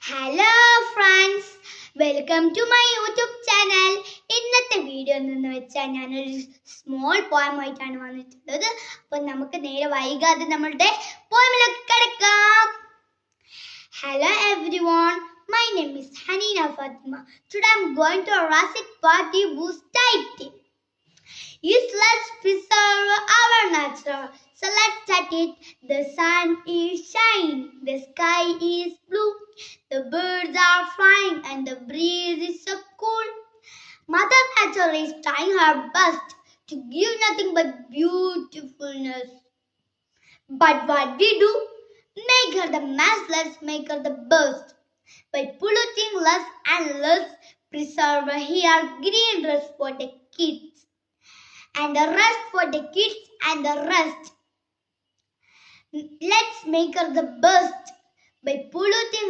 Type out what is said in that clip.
Hello friends, welcome to my YouTube channel. ഇന്നത്തെ video എന്ന് വെച്ചാൽ ഞാനൊരു സ്മോൾ പോയമായിട്ടാണ് വന്നിട്ടുള്ളത്. അപ്പോൾ നമുക്ക് നേരെ വൈകാതെ നമ്മളുടെ പോയമിലേക്ക് കിടക്കാം. Hello everyone, my name is Haneena Fathima. Today I am going to Rasit Party Boost Diet Tip. Yes, let's preserve our nature. So let's start it. The sun is shining, the sky is blue, the birds are flying, and the breeze is so cool. Mother Nature is trying her best to give nothing but beautifulness. But what we do? Make her the best, let's make her the best. By polluting less and less, preserve here green dress for the kids. And the rest for the kids and the rest. Let's make her the best by polluting